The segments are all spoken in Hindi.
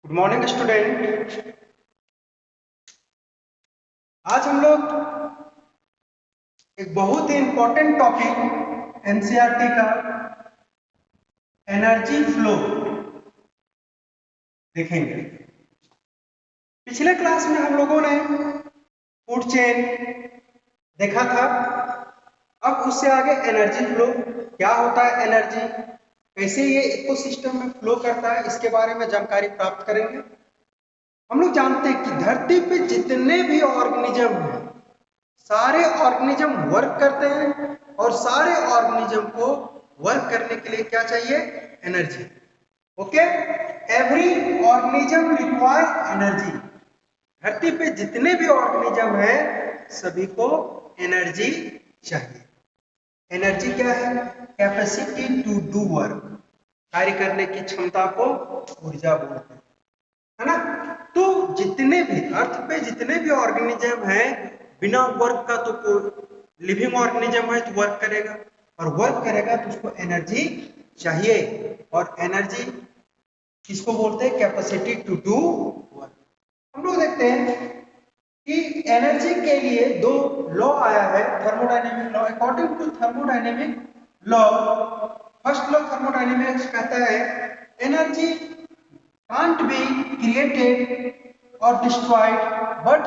Good morning student. आज हम लोग एक बहुत ही इंपॉर्टेंट टॉपिक एनसीईआरटी का एनर्जी फ्लो देखेंगे। पिछले क्लास में हम लोगों ने फूड चेन देखा था। अब उससे आगे एनर्जी फ्लो क्या होता है, एनर्जी कैसे ये इकोसिस्टम में फ्लो करता है, इसके बारे में जानकारी प्राप्त करेंगे। हम लोग जानते हैं कि धरती पे जितने भी ऑर्गेनिज्म हैं, सारे ऑर्गेनिज्म वर्क करते हैं और सारे ऑर्गेनिज्म को वर्क करने के लिए क्या चाहिए? Energy. Okay, every organism require energy. धरती पे जितने भी ऑर्गेनिज्म है सभी को एनर्जी चाहिए। एनर्जी क्या है? कैपेसिटी टू डू वर्क, कार्य करने की क्षमता को ऊर्जा बोलते हैं, है ना। तो जितने भी अर्थ पे जितने भी ऑर्गेनिज्म हैं, बिना वर्क का तो कोई लिविंग ऑर्गेनिज्म है तो वर्क करेगा, और वर्क करेगा तो उसको एनर्जी चाहिए। और एनर्जी किसको बोलते हैं? Capacity to do work. हम लोग देखते हैं कि एनर्जी के लिए दो लॉ आया है, thermodynamic law. According to thermodynamic law, first law thermodynamics कहता है energy can't be created or destroyed but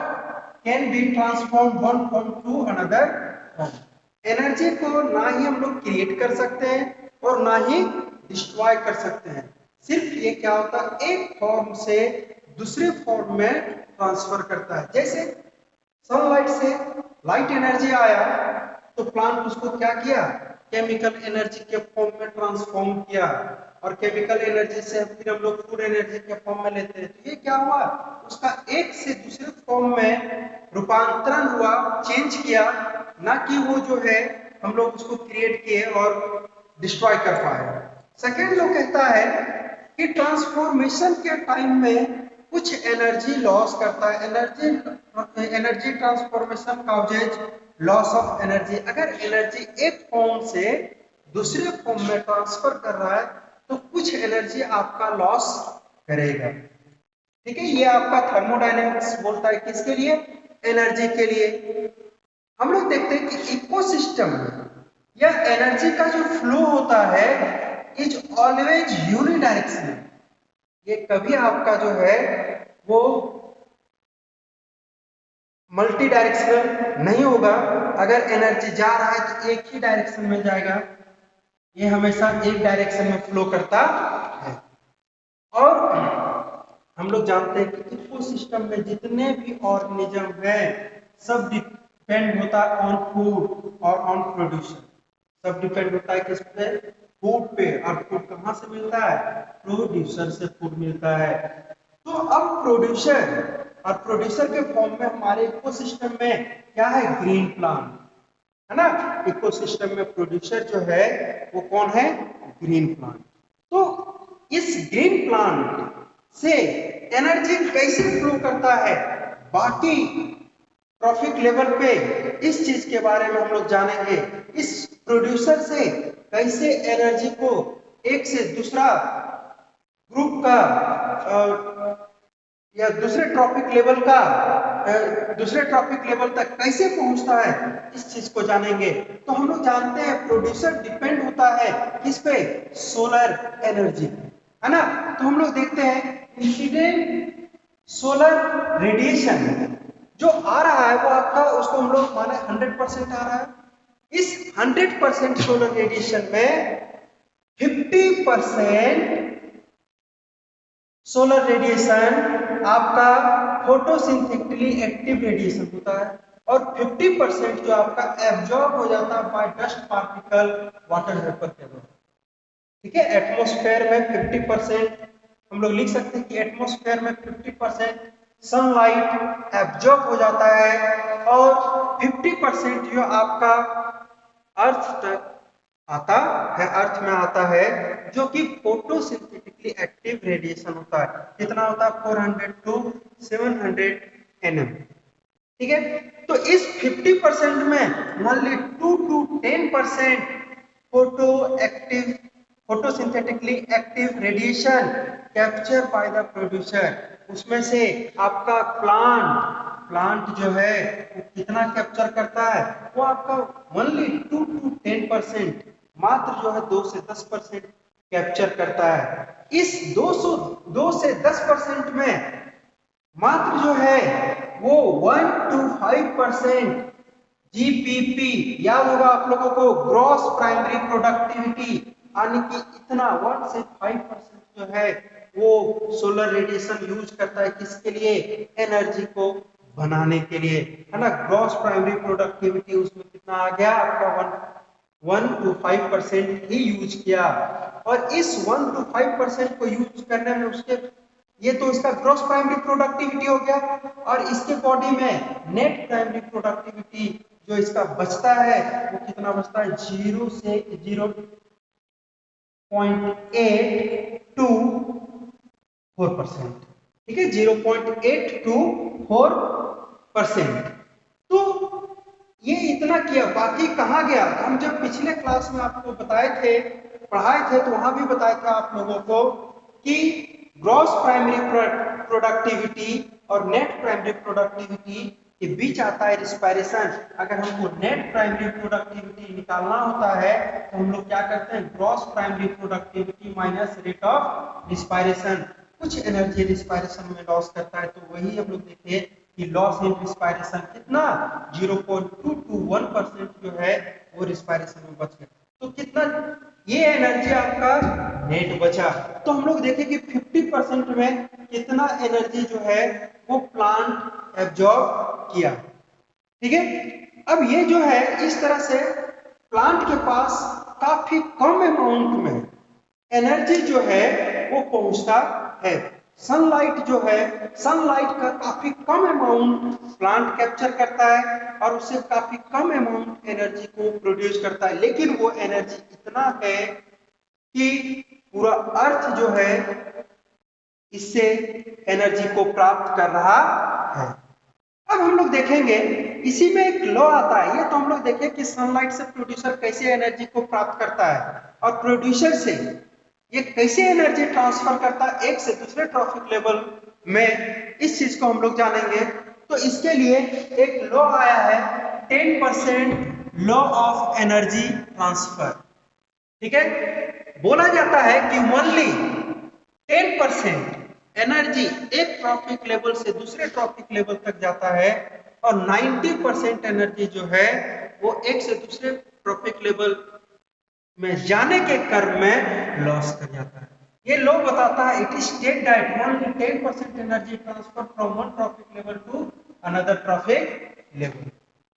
can be transformed one form to another form। Energy को ना ही हम लोग क्रिएट कर सकते हैं और ना ही डिस्ट्रॉय कर सकते हैं। सिर्फ ये क्या होता है, एक फॉर्म से दूसरे फॉर्म में ट्रांसफर करता है। जैसे सनलाइट से लाइट एनर्जी आया तो प्लांट उसको क्या किया? केमिकल एनर्जी के फॉर्म में ट्रांसफॉर्म किया, और केमिकल एनर्जी से फिर हम लोग फूड एनर्जी के फॉर्म में लेते हैं। तो ये क्या हुआ? उसका एक से दूसरे फॉर्म में रूपांतरण हुआ, चेंज किया, ना कि वो जो है हम लोग उसको क्रिएट किए और डिस्ट्रॉय कर पाए। सेकेंड लॉ कहता है कि ट्रांसफॉर्मेशन के टाइम में कुछ एनर्जी लॉस करता है। Energy transformation causes loss of energy. अगर एनर्जी एक फॉर्म से दूसरे फॉर्म में ट्रांसफर कर रहा है तो कुछ एनर्जी आपका लॉस करेगा। ठीक है, ये आपका थर्मोडायनेमिक्स बोलता है किसके लिए? एनर्जी के लिए। हम लोग देखते हैं कि इकोसिस्टम में या एनर्जी का जो फ्लो होता है इज ऑलवेज यूनिडायरेक्शनल। ये कभी आपका जो है वो मल्टी डायरेक्शनल नहीं होगा। अगर एनर्जी जा रहा है तो एक ही डायरेक्शन में जाएगा, ये हमेशा एक डायरेक्शन में फ्लो करता है। और हम लोग जानते हैं कि इकोसिस्टम में जितने भी ऑर्गेनिज्म है सब डिपेंड होता है ऑन फूड और ऑन प्रोड्यूसर। सब डिपेंड होता है किस पे? फूड पे। और फूड कहाँ से मिलता है? प्रोड्यूसर से फूड मिलता है। तो अब प्रोड्यूसर और प्रोड्यूसर के फॉर्म में हमारे इकोसिस्टम में क्या है? ग्रीन प्लांट, है ना। इकोसिस्टम में प्रोड्यूसर जो है वो कौन है? Green plant. तो इस ग्रीन प्लांट से एनर्जी कैसे फ्लो करता है बाकी ट्रॉफिक लेवल पे, इस चीज के बारे में हम लोग जानेंगे। इस प्रोड्यूसर से कैसे एनर्जी को एक से दूसरा ग्रुप का या दूसरे ट्रॉपिक लेवल तक कैसे पहुंचता है, इस चीज को जानेंगे। तो हम लोग जानते हैं प्रोड्यूसर डिपेंड होता है किस पे? सोलर एनर्जी, है ना। तो हम लोग देखते हैं इंसिडेंट सोलर रेडिएशन जो आ रहा है वो आपका, उसको हम लोग माने 100% आ रहा है। इस 100% सोलर रेडिएशन में 50% सोलर रेडिएशन आपका फोटोसिंथेटिकली एक्टिव रेडिएशन होता है, और 50% जो आपका एब्जॉर्ब हो जाता है by dust particle water vapour के द्वारा। ठीक है, एटमॉस्फेयर में 50%, हम लोग लिख सकते हैं कि एटमॉस्फेयर में 50% सनलाइट एब्जॉर्ब हो जाता है, और 50% जो आपका अर्थ तक आता है, अर्थ में आता है, जो कि फोटोसिंथेटिकली एक्टिव रेडिएशन होता है। कितना होता है? 400 to 700 nm। ठीक है, तो इस 50% में only 2 to 10% photosynthetically active radiation capture by the producer, उसमें से आपका प्लांट जो है वो कितना कैप्चर करता है, वो आपका ओनली 2 to 10%, मात्र जो है 2 से 10% कैप्चर करता है। इस 2 से 10% में मात्र जो है वो 1 to 5% जीपीपी, याद होगा आप लोगों को, ग्रॉस प्राइमरी प्रोडक्टिविटी, यानी कि इतना 1 से 5% जो है वो सोलर रेडिएशन यूज करता है, किसके लिए, एनर्जी को बनाने के लिए, है ना। ग्रॉस प्राइमरी प्रोडक्टिविटी उसमें कितना आ गया आपका 1 to 5% ही यूज किया। और इस 1 to 5% को यूज करने में उसके, ये तो इसका ग्रॉस प्राइमरी प्रोडक्टिविटी हो गया, और इसके बॉडी में नेट प्राइमरी प्रोडक्टिविटी जो इसका बचता है वो कितना बचता है, 0 से 0.8 to 4%, ठीक है, 0.8 to 4%। तो ये इतना किया, बाकी कहाँ गया, हम जब पिछले क्लास में आपको बताए थे, पढ़ाए थे, तो वहां भी बताया था आप लोगों को कि ग्रॉस प्राइमरी प्रोडक्टिविटी और नेट प्राइमरी प्रोडक्टिविटी के बीच आता है रिस्पायरेशन। अगर हमको नेट प्राइमरी प्रोडक्टिविटी निकालना होता है तो हम लोग क्या करते हैं, gross primary productivity minus rate of respiration. कुछ एनर्जी रिस्पायरेशन में लॉस करता है, तो वही हम लोग देखे कि लॉस इन रिस्पायरेशन कितना, 0.2 to 1% जो है वो रिस्पायरेशन में बच गया। तो कितना ये एनर्जी आपका नेट बचा। तो हम लोग देखें कि 50% में कितना एनर्जी जो है वो प्लांट एब्जॉर्ब किया, ठीक है। अब ये जो है इस तरह से प्लांट के पास काफी कम अमाउंट में एनर्जी जो है वो पहुंचता है। सनलाइट जो है, सनलाइट का काफी कम अमाउंट प्लांट कैप्चर करता है और उससे काफी कम अमाउंट एनर्जी को प्रोड्यूस करता है, लेकिन वो एनर्जी इतना है कि पूरा अर्थ जो है इससे एनर्जी को प्राप्त कर रहा है। अब हम लोग देखेंगे इसी में एक लॉ आता है, ये तो हम लोग देखें कि सनलाइट से प्रोड्यूसर कैसे एनर्जी को प्राप्त करता है और प्रोड्यूसर से ये कैसे एनर्जी ट्रांसफर करता है एक से दूसरे ट्रॉफिक लेवल में, इस चीज को हम लोग जानेंगे। तो इसके लिए एक लॉ आया है 10% लॉ ऑफ एनर्जी ट्रांसफर, ठीक है। बोला जाता है कि ओनली 10% एनर्जी एक ट्रॉफिक लेवल से दूसरे ट्रॉफिक लेवल तक जाता है और 90% एनर्जी जो है वो एक से दूसरे ट्रॉफिक लेवल में जाने के क्रम में लॉस कर जाता है। ये लॉ बताता है it is state that only 10% energy transfer from one trophic level to another trophic level,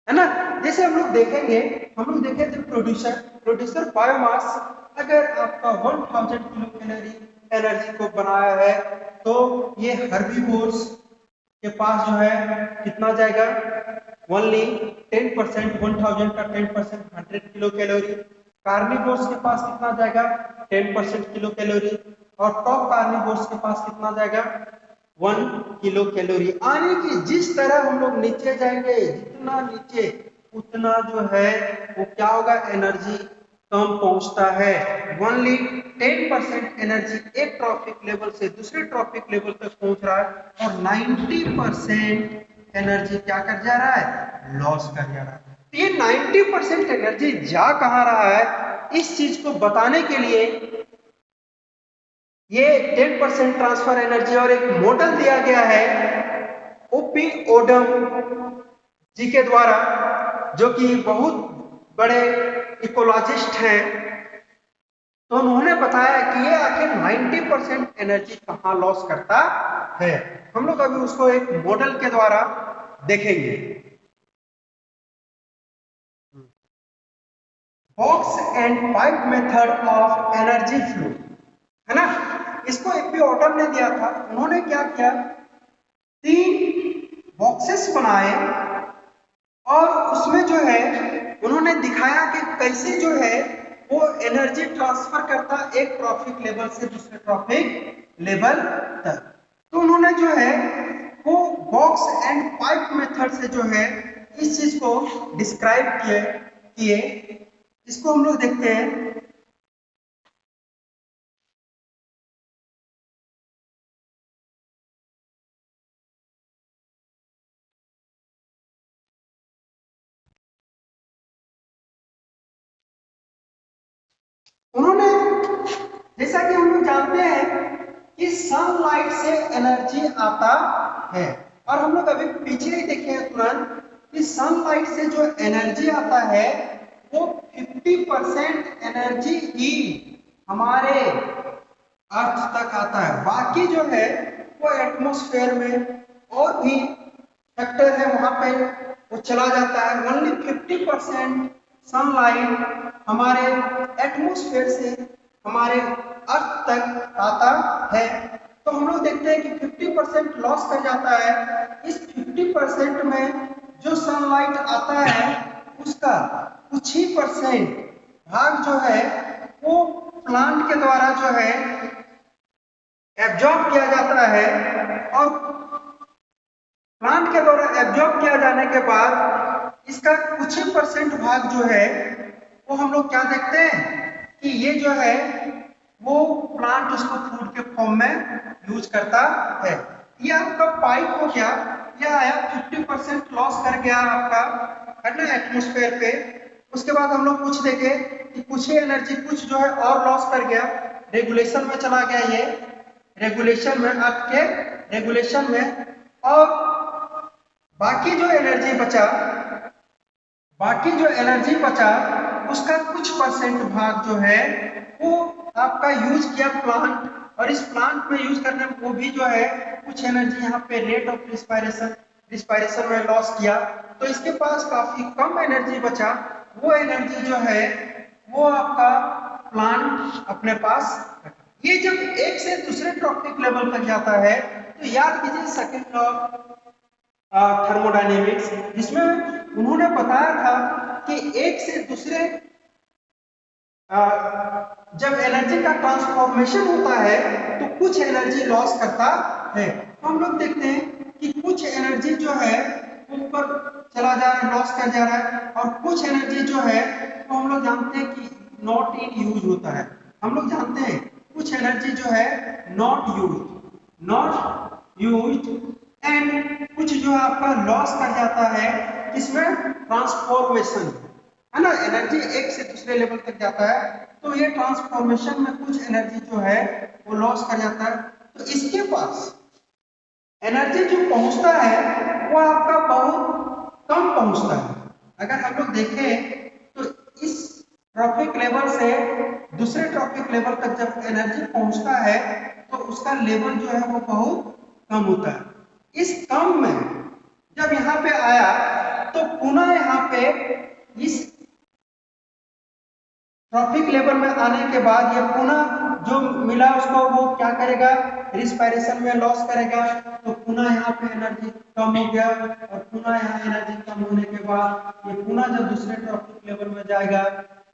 है ना। जैसे हम लोग देखेंगे, हम लोग देखें थे प्रोड्यूसर बायोमास, अगर आपका 1000 किलो कैलोरी एनर्जी को बनाया है तो ये हर्बीवोर्स के पास जो है कितना जाएगा, ओनली 10%, 1000 का 10% 100 किलो कैलोरी। कार्निवोर्स के पास कितना जाएगा, 10% किलो कैलोरी, और टॉप कार्निवोर्स के पास कितना जाएगा, 1 किलो कैलोरी। आने की जिस तरह हम लोग नीचे जाएंगे, जितना नीचे उतना जो है वो क्या होगा, एनर्जी कम पहुंचता है। ओनली 10% एनर्जी एक ट्रॉफिक लेवल से दूसरे ट्रॉफिक लेवल तक पहुंच रहा है और 90% एनर्जी क्या कर जा रहा है, लॉस कर जा रहा है। तो ये 90% एनर्जी जा कहां रहा है, इस चीज को बताने के लिए ये 10% ट्रांसफर एनर्जी और एक मॉडल दिया गया है ओपी ओडम जी के द्वारा, जो कि बहुत बड़े इकोलॉजिस्ट हैं। तो उन्होंने बताया कि ये आखिर 90% एनर्जी कहां लॉस करता है। हम लोग अभी उसको एक मॉडल के द्वारा देखेंगे। Box and pipe method of energy flow, है ना। इसको एपी ओडम ने दिया था। उन्होंने क्या किया, 3 बॉक्सेस बनाए और उसमें जो है उन्होंने दिखाया कि कैसे जो है वो एनर्जी ट्रांसफर करता एक ट्रॉफिक लेवल से दूसरे ट्रॉफिक लेवल तक। तो उन्होंने जो है वो बॉक्स एंड पाइप मेथड से जो है इस चीज को डिस्क्राइब किए। इसको हम लोग देखते हैं। उन्होंने, जैसा कि हम लोग जानते हैं कि सनलाइट से एनर्जी आता है, और हम लोग अभी पीछे ही देखे हैं तुरंत कि सनलाइट से जो एनर्जी आता है वो 50% एनर्जी ही हमारे अर्थ तक आता है, बाकी जो है वो एटमॉस्फेयर में और भी फैक्टर है वहां पे वो चला जाता है। ओनली 50% सनलाइट हमारे एटमॉस्फेयर से हमारे अर्थ तक आता है। तो हम लोग देखते हैं कि 50% लॉस कर जाता है। इस 50% में जो सनलाइट आता है उसका कुछ ही परसेंट भाग जो है वो प्लांट के द्वारा जो है एब्जॉर्ब किया जाता है, और प्लांट के द्वारा एब्जॉर्ब किया जाने के बाद इसका कुछ ही परसेंट भाग जो है वो हम लोग क्या देखते हैं कि ये जो है वो प्लांट उसको फूड के फॉर्म में यूज करता है। ये आपका पाइप हो गया, ये आया 50% लॉस कर गया आपका है ना एटमॉस्फेयर पे। उसके बाद हम लोग कुछ देखे कि कुछ ही एनर्जी कुछ जो है और लॉस कर गया, रेगुलेशन में चला गया, ये रेगुलेशन में अर्थ के रेगुलेशन में, और बाकी जो एनर्जी बचा उसका कुछ परसेंट भाग जो है वो आपका यूज किया प्लांट, और इस प्लांट में यूज करने में वो भी जो है कुछ एनर्जी यहाँ पे रेट ऑफ रिस्पायरेशन में लॉस किया, तो इसके पास काफी कम एनर्जी बचा। वो एनर्जी जो है वो आपका प्लांट अपने पास रखा। ये जब एक से दूसरे ट्रॉपिक लेवल तक जाता है तो याद कीजिए सेकंड लॉ थर्मोडायनेमिक्स, जिसमें उन्होंने बताया था कि एक से दूसरे जब एनर्जी का ट्रांसफॉर्मेशन होता है तो कुछ एनर्जी लॉस करता है। तो हम लोग देखते हैं कि कुछ एनर्जी जो है ऊपर चला जा रहा है, लॉस कर जा रहा है, और कुछ एनर्जी जो है तो हम लोग जानते हैं कि नॉट इन यूज होता है। हम लोग जानते हैं कुछ एनर्जी जो है नॉट यूज्ड एंड कुछ जो है आपका लॉस कर जाता है, किसमें ट्रांसफॉर्मेशन है ना, एनर्जी एक से दूसरे लेवल तक जाता है तो ये ट्रांसफॉर्मेशन में कुछ एनर्जी जो है वो लॉस कर जाता है। तो इसके पास एनर्जी जो पहुंचता है वो आपका बहुत कम पहुंचता है। अगर हम लोग देखें तो इस ट्रॉपिक लेवल से दूसरे ट्रॉपिक लेवल तक जब एनर्जी पहुंचता है तो उसका लेवल जो है वो बहुत कम होता है। इस कम में जब यहाँ पे आया तो पुनः यहाँ पे इस ट्रॉपिक लेवल में आने के बाद ये पुनः जो मिला उसको वो क्या करेगा, रिस्पायरेशन में लॉस करेगा, तो पुनः यहाँ पे एनर्जी कम हो गया, और पुनः यहाँ एनर्जी कम होने के बाद ये पुनः जब दूसरे ट्रॉपिक लेवल में जाएगा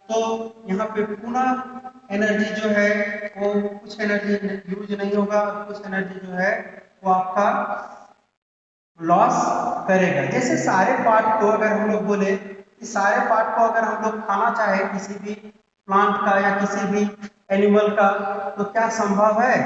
तो यहाँ पे पुनः एनर्जी जो है वो कुछ एनर्जी यूज नहीं होगा, कुछ एनर्जी जो है वो आपका लॉस करेगा। जैसे सारे पार्ट को अगर हम लोग बोले कि सारे पार्ट को अगर हम लोग खाना चाहे किसी भी प्लांट का या किसी भी एनिमल का तो क्या संभव है?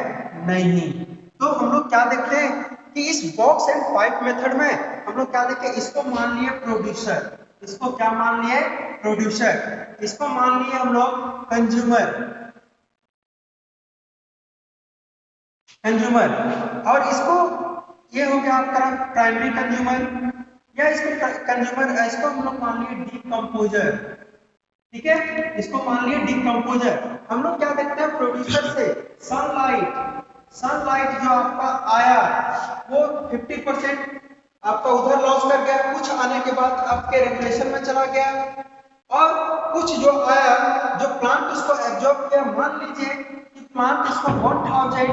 नहीं। तो हम लोग क्या देखते हैं कि इस बॉक्स एंड पाइप मेथड में हम लोग क्या देखें, इसको मान लिए प्रोड्यूसर, इसको क्या मान लिए प्रोड्यूसर, इसको मान लिए हम लोग कंज्यूमर, और इसको ये हो गया आपका प्राइमरी कंज्यूमर, या इसको कंज्यूमर, इसको हम लोग मान लिए डिकम्पोजर। ठीक है, इसको मान लिए डिकम्पोजर। हम लोग क्या देखते हैं प्रोड्यूसर से सनलाइट जो आपका आया वो 50% आपका उधर लॉस कर गया, कुछ आने के बाद आपके रेगुलेशन में चला गया, और कुछ जो आया जो प्लांट उसको एब्जॉर्ब किया, मान लीजिए कि प्लांट इसको 1000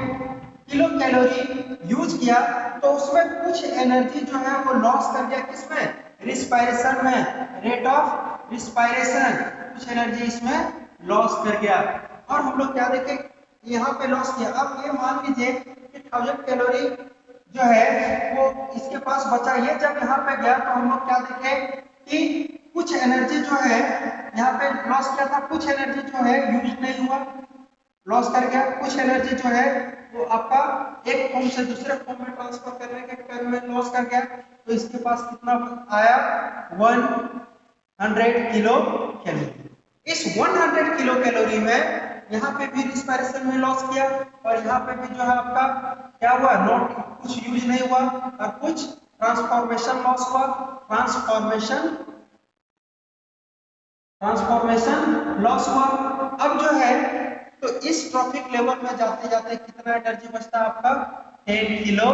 किलो कैलोरी यूज किया तो उसमें कुछ एनर्जी जो है वो लॉस कर गया, किसमें, रिस्पायरेशन में, रेट ऑफ रिस्पायरेशन, कुछ एनर्जी इसमें लॉस कर गया। और हम लोग क्या देखें यहाँ पे लॉस किया। अब ये मान लीजिए कि 1000 कैलोरी जो है वो इसके पास बचा, ये जब यहाँ पे गया तो हम लोग क्या देखें कि कुछ एनर्जी जो है यहाँ पे लॉस किया था, कुछ एनर्जी जो है यूज नहीं हुआ, लॉस कर गया, कुछ एनर्जी जो है वो आपका एक फॉर्म से दूसरे फॉर्म में ट्रांसफर करने के क्रम में लॉस कर गया, तो इसके पास कितना आया 100 किलो कैलोरी। इस 100 किलो कैलोरी में यहाँ पे भी रिस्पायरेशन में लॉस किया और यहाँ पे भी जो है आपका क्या हुआ, नॉट कुछ यूज नहीं हुआ और कुछ ट्रांसफॉर्मेशन लॉस हुआ, ट्रांसफॉर्मेशन लॉस हुआ। अब जो है तो इस ट्रॉफिक लेवल में जाते जाते कितना एनर्जी बचता है आपका, 10 किलो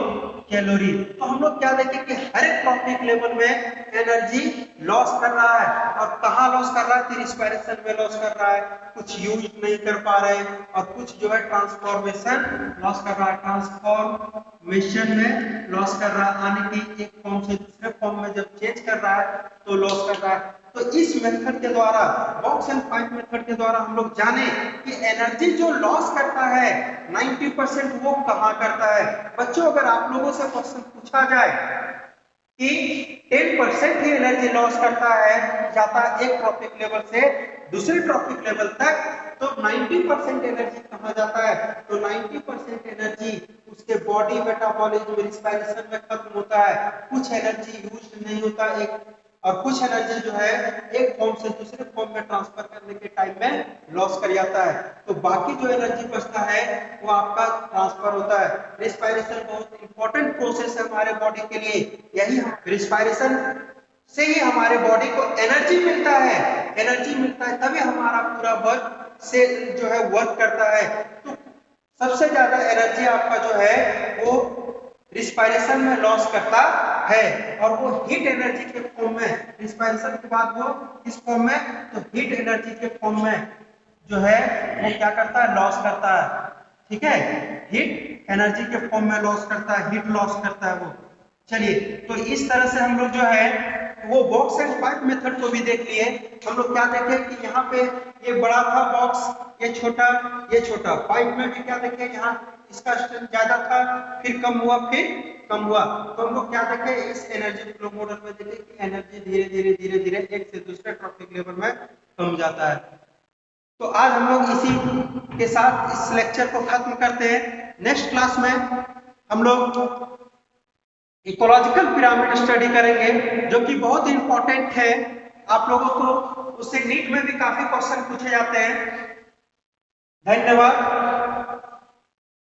कैलोरी। तो हम लोग क्या देखें कि हर एक ट्रॉफिक लेवल में एनर्जी लॉस कर रहा है और कहाँ लॉस कर रहा है, तो रिस्पायरेशन में लॉस कर रहा है, कुछ यूज नहीं कर पा रहे और कुछ जो है ट्रांसफॉर्मेशन लॉस कर रहा है, ट्रांसफॉर्मेशन में लॉस कर रहा है, यानी कि एक फॉर्म से दूसरे फॉर्म में जब चेंज कर रहा है तो लॉस कर रहा है। तो इस मेथड के द्वारा, बॉक्स एंड पाइप मेथड के द्वारा हम लोग जाने कि एनर्जी जो लॉस करता है 90% वो कहाँ करता है। बच्चों अगर आप लोगों से क्वेश्चन पूछा जाए कि 10% ही एनर्जी लॉस करता है, जाता है एक ट्रॉफिक लेवल से दूसरे ट्रॉफिक लेवल तक, तो 90% एनर्जी कहाँ जाता है, तो 90% एनर्जी उसके बॉडी मेटाबॉलिज्म रिस्पायरेशन में खत्म होता है, कुछ एनर्जी यूज नहीं होता एक, और कुछ एनर्जी जो है एक फॉर्म से दूसरे फॉर्म में ट्रांसफर करने के टाइम में लॉस कर जाता है। तो बाकी जो एनर्जी बचता है वो आपका ट्रांसफर होता है। रिस्पायरेशन बहुत इंपॉर्टेंट प्रोसेस है हमारे बॉडी के लिए, यही रिस्पायरेशन से ही हमारे बॉडी को एनर्जी मिलता है, एनर्जी मिलता है तभी हमारा पूरा वर्क से जो है वर्क करता है। तो सबसे ज्यादा एनर्जी आपका जो है वो रिस्पायरेशन में लॉस करता है और वो हीट एनर्जी के फॉर्म में, रिस्पायरेशन के बाद वो इस फॉर्म में, तो हीट एनर्जी के फॉर्म में जो है वो क्या करता है, लॉस करता है। ठीक है, हीट एनर्जी के फॉर्म में लॉस करता है, हीट लॉस करता है वो। चलिए, तो इस तरह से हम लोग जो है वो बॉक्स एंड पाइप मेथड को भी देख लिए। हम लोग क्या देखे कि यहाँ पे ये बड़ा था बॉक्स, ये छोटा, पाइप में भी क्या देखे, यहाँ इसका स्ट्रेंथ ज्यादा था, फिर कम हुआ, फिर कम हुआ। तो हम लोग क्या देखे इस एनर्जी फ्लो मॉडल में देखे कि एनर्जी धीरे धीरे एक से दूसरे ट्रॉफिक लेवल में कम जाता है। तो आज हम लोग इसी के साथ इस लेक्चर को खत्म करते हैं। नेक्स्ट क्लास में हम लोग इकोलॉजिकल पिरामिड स्टडी करेंगे जो कि बहुत इंपॉर्टेंट है आप लोगों को, उससे नीट में भी काफी क्वेश्चन पूछे जाते हैं। धन्यवाद।